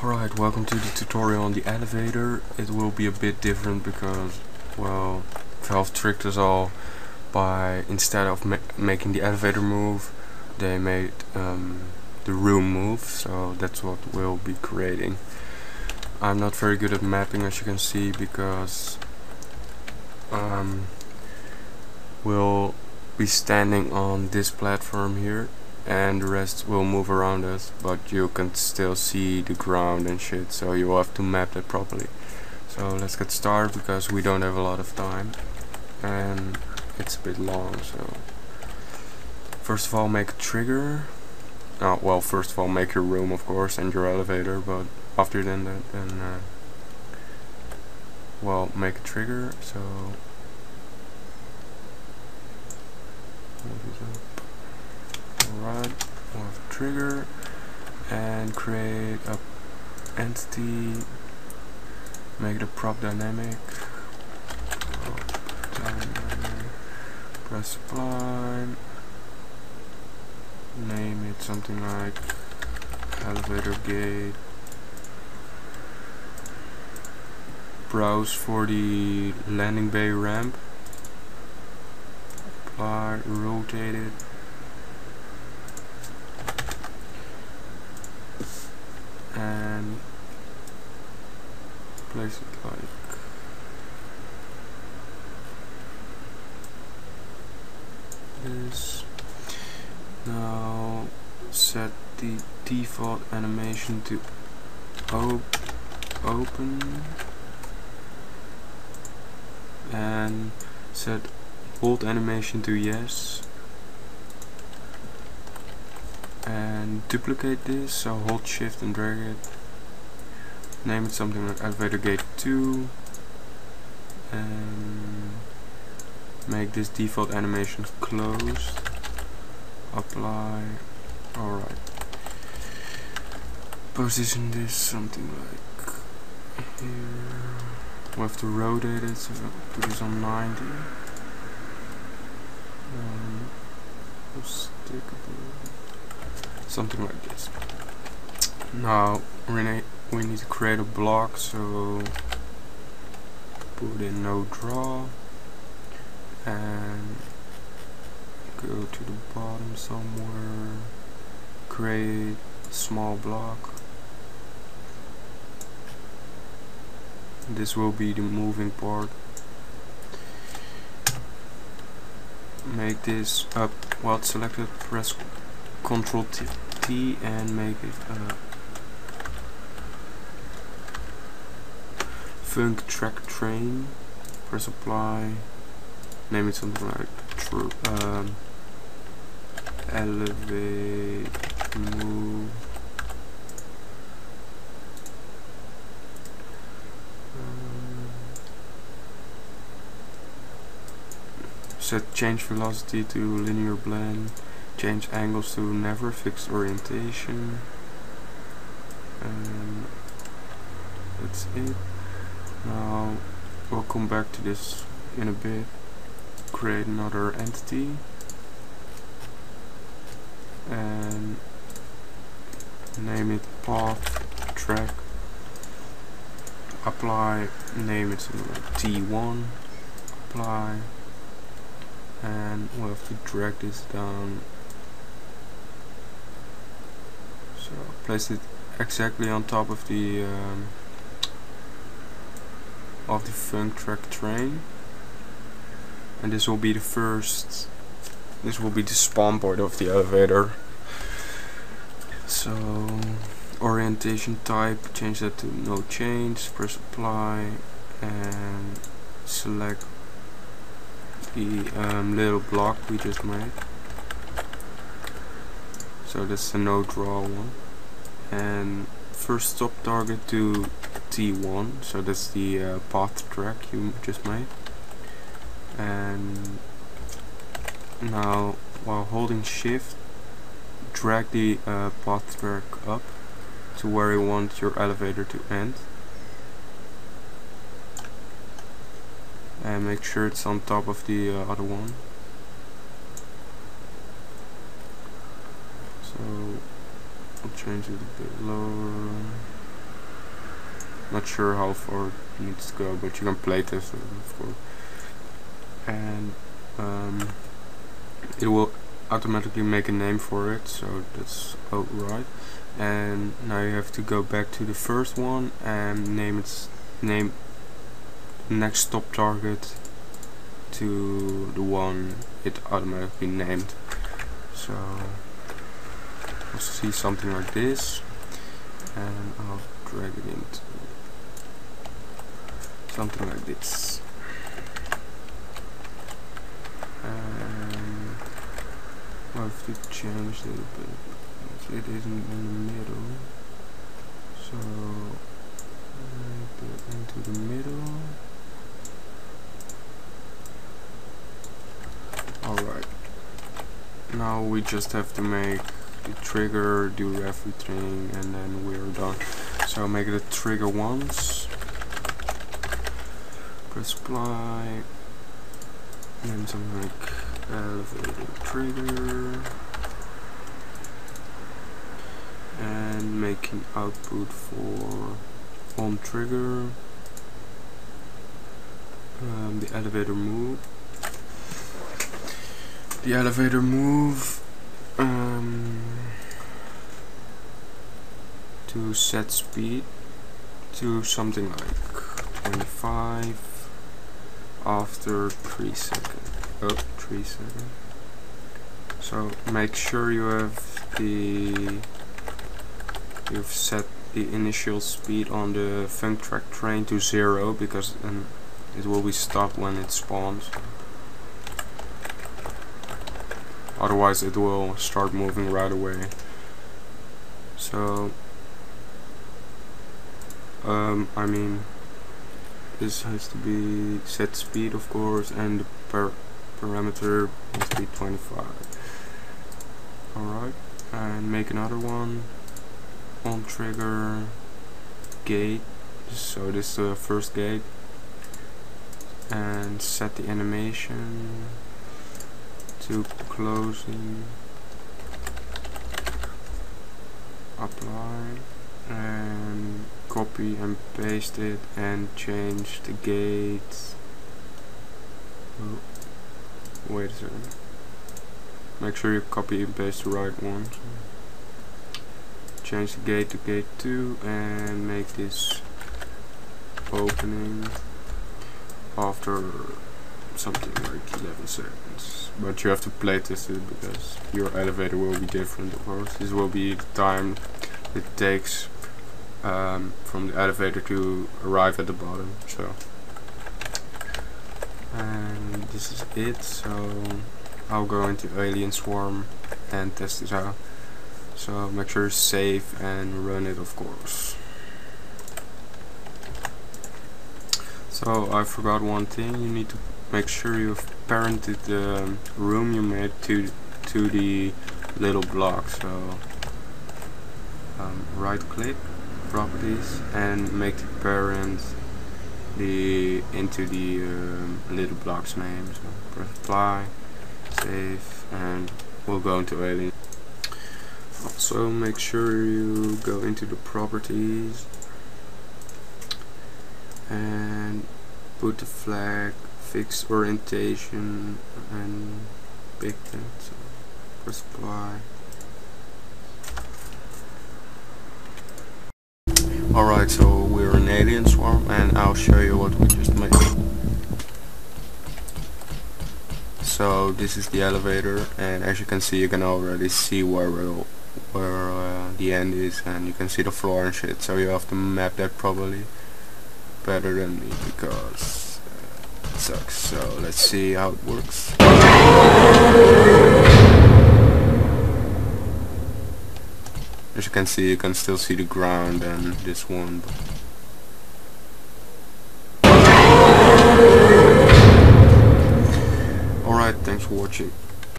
Alright, welcome to the tutorial on the elevator. It will be a bit different because, well, Valve tricked us all by, instead of making the elevator move, they made the room move, so that's what we'll be creating. I'm not very good at mapping, as you can see, because we'll be standing on this platform here and the rest will move around us, but you can still see the ground and shit, so you will have to map that properly. So let's get started because we don't have a lot of time and it's a bit long. So first of all, make a trigger. Well, first of all, make your room, of course, and your elevator, but after that, well, make a trigger. So alright, we'll have a trigger and create a entity, make it a prop dynamic, press apply, name it something like elevator gate, browse for the landing bay ramp, apply, rotate it, and place it like this. Now set the default animation to open and set hold animation to yes, and duplicate this, so hold shift and drag it, name it something like elevator gate 2, and make this default animation closed, apply. Alright, position this something like here. We have to rotate it, so put this on 90. Stick something like this. Now we need to create a block, so put in no draw and go to the bottom somewhere, create a small block. This will be the moving part. Make this up while it's selected, press Ctrl T and make it a func track train, press apply, name it something like elevate move, set change velocity to linear blend, change angles to never, fixed orientation, and that's it. Now we'll come back to this in a bit, create another entity and name it path track, apply, name it something like T1, apply, and we'll have to drag this down, so place it exactly on top of the func track train, and this will be the first, this will be the spawn point of the elevator. So orientation type, change that to no change, press apply and select the little block we just made, so that's the no draw one, and first stop target to T1, so that's the path track you just made, and now while holding shift, drag the path track up to where you want your elevator to end, and make sure it's on top of the other one. So I'll change it a bit lower. Not sure how far it needs to go, but you can play test it, of course. And it will automatically make a name for it, so that's alright. And now you have to go back to the first one and name next stop target to the one it automatically named. So you'll see something like this, and I'll drag it into something like this. And I have to change it a bit because it isn't in the middle. So make it into the middle. Alright. Now we just have to make the trigger, do everything, and then we're done. So make it a trigger once. Press apply. Name something like elevator trigger. And making output for on trigger. The elevator move. The elevator move to set speed to something like 25 after 3 seconds. Oh, 3 seconds. So make sure you've set the initial speed on the funk track train to 0, because it will be stopped when it spawns. Otherwise it will start moving right away. So I mean, this has to be set speed, of course, and the parameter must be 25. Alright, and make another one on trigger gate. So this is the first gate, and set the animation to closing. Apply and copy and paste it and change the gate. Oh, wait a second. Make sure you copy and paste the right one. Change the gate to gate 2 and make this opening after something like 11 seconds. But you have to play test it because your elevator will be different, of course. This will be the time it takes from the elevator to arrive at the bottom. So, and this is it. So I'll go into Alien Swarm and test this out. So make sure you save and run it, of course. So I forgot one thing. You need to make sure you've parented the room you made to the little block. So right click, properties, and make the parent into the little block's name. So press apply, save, and we'll go into Alien. Also make sure you go into the properties and put the flag, fix orientation, and pick it. So press apply. Alright, so we're in Alien Swarm and I'll show you what we just made. So this is the elevator, and as you can see, you can already see where the end is, and you can see the floor and shit. So you have to map that properly, better than me, because it sucks. So let's see how it works. As you can see, you can still see the ground and this one. Alright, thanks for watching.